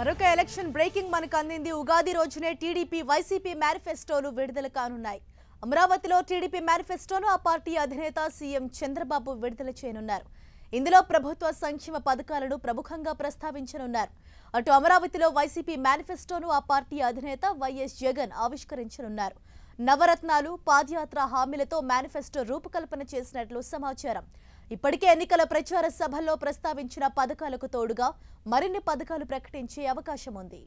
మరొక election breaking మనకు అందింది. ఉగాది రోజునే టీడీపీ వైసీపీ మేనిఫెస్టోలు విడుదల కానున్నాయి. అమరావతిలో టీడీపీ మేనిఫెస్టోను ఆ పార్టీ అధినేత సీఎం చంద్రబాబు విడుదల చేయనున్నారు. ఇందులో ప్రభుత్వ సంక్షేమ పథకాలను ప్రముఖంగా ప్రస్తావించనున్నారు. అటు అమరావతిలో వైసీపీ మేనిఫెస్టోను ఆ పార్టీ అధినేత వైఎస్ జగన్ ఆవిష్కరించనున్నారు. నవరత్నాలు, పాదయాత్ర హామీలతో మేనిఫెస్టో రూపకల్పన చేసినట్లు సమాచారం. ఇప్పటికే ఎన్నికల ప్రచార సభల్లో ప్రస్తావించిన పథకాలకు తోడుగా మరిన్ని పథకాలు ప్రకటించే అవకాశం ఉంది.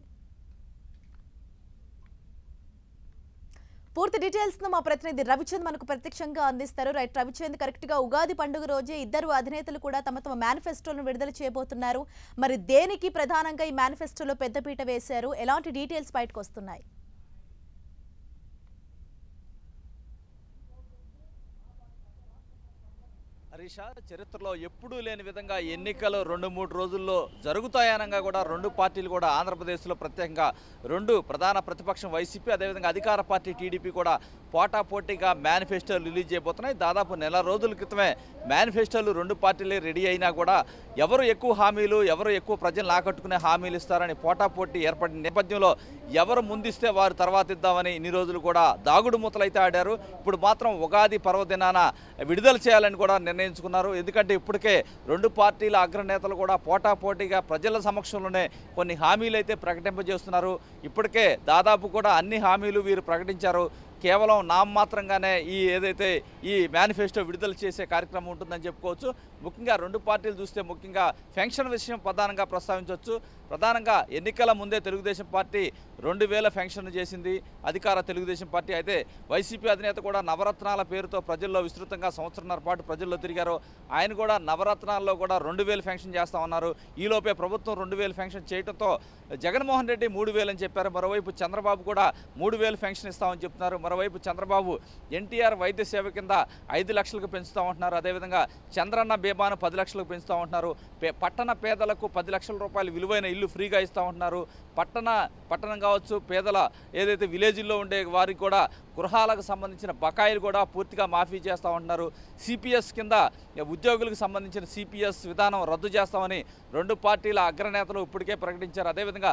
పూర్తి డీటెయిల్స్ ను మా ప్రతినిధి రవిచంద్ మనకు ప్రత్యక్షంగా అందిస్తారు. రైట్ రవిచంద్, కరెక్ట్ గా ఉగాది పండుగ రోజే ఇద్దరు అధినేతలు కూడా తమ మేనిఫెస్టోను విడుదల చేయబోతున్నారు. మరి దేనికి ప్రధానంగా ఈ మేనిఫెస్టోలో పెద్దపీట వేశారు? ఎలాంటి డీటెయిల్స్ బయటకు వస్తున్నాయి? హరీషా, చరిత్రలో ఎప్పుడూ లేని విధంగా ఎన్నికలు 2-3 రోజుల్లో జరుగుతాయనగా కూడా రెండు పార్టీలు కూడా ఆంధ్రప్రదేశ్లో ప్రత్యేకంగా రెండు ప్రధాన ప్రతిపక్షం వైసీపీ, అదేవిధంగా అధికార పార్టీ టీడీపీ కూడా పోటాపోటీగా మేనిఫెస్టోలు రిలీజ్ చేయబోతున్నాయి. దాదాపు నెల రోజుల క్రితమే మేనిఫెస్టోలు రెండు పార్టీలే రెడీ అయినా కూడా ఎవరు ఎక్కువ హామీలు, ఎవరు ఎక్కువ ప్రజలను ఆకట్టుకునే హామీలు ఇస్తారని పోటాపోటీ ఏర్పడిన నేపథ్యంలో ఎవరు ముందిస్తే వారు తర్వాత ఇద్దామని ఇన్ని రోజులు కూడా దాగుడు మూతలైతే ఆడారు. ఇప్పుడు మాత్రం ఉగాది పర్వదినాన విడుదల చేయాలని కూడా నిర్ణయించుకున్నారు. ఎందుకంటే ఇప్పటికే రెండు పార్టీల అగ్రనేతలు కూడా పోటాపోటీగా ప్రజల సమక్షంలోనే కొన్ని హామీలు అయితే ప్రకటింపజేస్తున్నారు. ఇప్పటికే దాదాపు కూడా అన్ని హామీలు వీరు ప్రకటించారు. కేవలం నామమాత్రంగానే ఏదైతే ఈ మేనిఫెస్టో విడుదల చేసే కార్యక్రమం ఉంటుందని చెప్పుకోవచ్చు. ముఖ్యంగా రెండు పార్టీలు చూస్తే ముఖ్యంగా పెన్షన్ విషయం ప్రధానంగా ప్రస్తావించవచ్చు. ప్రధానంగా ఎన్నికల ముందే తెలుగుదేశం పార్టీ 2000 పెన్షన్ చేసింది అధికార తెలుగుదేశం పార్టీ. అయితే వైసీపీ అధినేత కూడా నవరత్నాల పేరుతో ప్రజల్లో విస్తృతంగా సంవత్సరంన్నర పాటు ప్రజల్లో తిరిగారు. ఆయన కూడా నవరత్నాల్లో కూడా 2000 పెన్షన్ చేస్తా ఉన్నారు. ఈలోపే ప్రభుత్వం 2000 పెన్షన్ చేయడంతో జగన్మోహన్ రెడ్డి 3000 అని చెప్పారు. మరోవైపు చంద్రబాబు కూడా 3000 పెన్షన్ ఇస్తామని చెప్తున్నారు. మరోవైపు చంద్రబాబు ఎన్టీఆర్ వైద్య సేవ కింద 5 లక్షలకు పెంచుతామంటున్నారు. అదేవిధంగా చంద్రన్న బీమాను 10 లక్షలకు పెంచుతామంటున్నారు. పట్టణ పేదలకు 10 లక్షల రూపాయలు విలువైన ఇల్లు ఫ్రీగా ఇస్తామంటున్నారు. పట్టణం కావచ్చు, పేదల ఏదైతే విలేజ్ల్లో ఉండే వారికి కూడా గృహాలకు సంబంధించిన బకాయిలు కూడా పూర్తిగా మాఫీ చేస్తామంటున్నారు. సిపిఎస్ కింద ఉద్యోగులకు సంబంధించిన సిపిఎస్ విధానం రద్దు చేస్తామని రెండు పార్టీల అగ్రనేతలు ఇప్పటికే ప్రకటించారు. అదేవిధంగా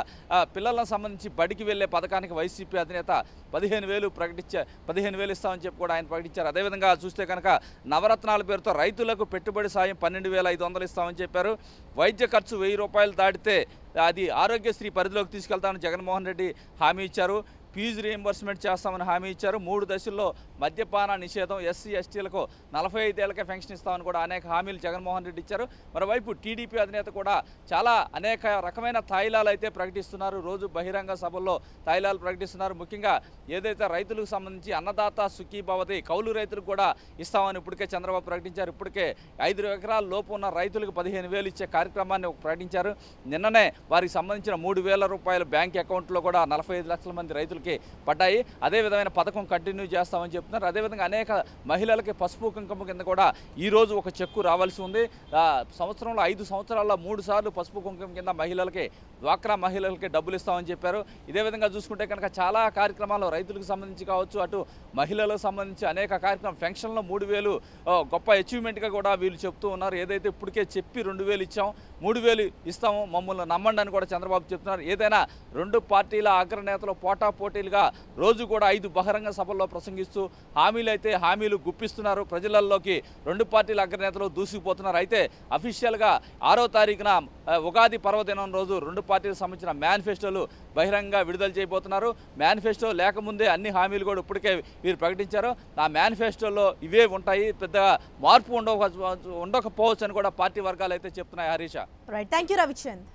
పిల్లలకు సంబంధించి బడికి వెళ్లే పథకానికి వైసీపీ అధినేత 15,000 ఇస్తామని చెప్పి కూడా ఆయన ప్రకటించారు. అదేవిధంగా చూస్తే కనుక నవరత్నాల పేరుతో రైతులకు పెట్టుబడి సాయం 12,500 ఇస్తామని చెప్పారు. వైద్య ఖర్చు 1000 రూపాయలు దాటితే అది ఆరోగ్యశ్రీ పరిధిలోకి తీసుకెళ్తామని జగన్మోహన్ రెడ్డి హామీ ఇచ్చారు. ఫీజు రీఎంబర్స్మెంట్ చేస్తామని హామీ ఇచ్చారు. 3 దశల్లో మద్యపాన నిషేధం, ఎస్సీ ఎస్టీలకు 45 ఏళ్లకే పెన్షన్ ఇస్తామని కూడా అనేక హామీలు జగన్మోహన్ రెడ్డి ఇచ్చారు. మరోవైపు టీడీపీ అధినేత కూడా చాలా అనేక రకమైన తాయిలాలు అయితే ప్రకటిస్తున్నారు. రోజు బహిరంగ సభల్లో తాయిలాలు ప్రకటిస్తున్నారు. ముఖ్యంగా ఏదైతే రైతులకు సంబంధించి అన్నదాత సుఖీభవతి కౌలు రైతులకు కూడా ఇస్తామని ఇప్పటికే చంద్రబాబు ప్రకటించారు. ఇప్పటికే 5 ఎకరాల లోపు ఉన్న రైతులకు 15,000 ఇచ్చే కార్యక్రమాన్ని ప్రకటించారు. నిన్ననే వారికి సంబంధించిన 3,000 రూపాయలు బ్యాంక్ అకౌంట్లో కూడా 45 లక్షల మంది రైతులు పడ్డాయి. అదే విధమైన పథకం కంటిన్యూ చేస్తామని చెప్తున్నారు. అదేవిధంగా అనేక మహిళలకి పసుపు కుంకుమ కింద కూడా ఈరోజు ఒక చెక్కు రావాల్సి ఉంది. సంవత్సరంలో 5 సంవత్సరాల్లో 3 సార్లు పసుపు కుంకుమ కింద మహిళలకి, డ్వాక్రా మహిళలకి డబ్బులు ఇస్తామని చెప్పారు. ఇదే విధంగా చూసుకుంటే కనుక చాలా కార్యక్రమాలు రైతులకు సంబంధించి కావచ్చు, అటు మహిళలకు సంబంధించి అనేక కార్యక్రమం పెన్షన్లో 3,000 గొప్ప అచీవ్మెంట్గా కూడా వీళ్ళు చెప్తూ ఉన్నారు. ఏదైతే ఇప్పటికే చెప్పి 2,000 ఇచ్చాం, 3,000 ఇస్తాము, మమ్మల్ని నమ్మండి అని కూడా చంద్రబాబు చెప్తున్నారు. ఏదైనా రెండు పార్టీల అగ్రనేతలు పోటాపోటీలుగా రోజు కూడా 5 బహిరంగ సభల్లో ప్రసంగిస్తూ హామీలు గుప్పిస్తున్నారు. ప్రజలలోకి రెండు పార్టీల అగ్రనేతలు దూసుకుపోతున్నారు. అయితే అఫీషియల్గా 6వ తారీఖున ఉగాది పర్వదినం రోజు రెండు పార్టీలకు సంబంధించిన మేనిఫెస్టోలు బహిరంగంగా విడుదల చేయబోతున్నారు. మేనిఫెస్టో లేకముందే అన్ని హామీలు కూడా ఇప్పటికే వీరు ప్రకటించారు. ఆ మేనిఫెస్టోలో ఇవే ఉంటాయి, పెద్దగా మార్పు ఉండకపోవచ్చు అని కూడా పార్టీ వర్గాలు అయితే చెప్తున్నాయి. Harisha, right, thank you Ravichand.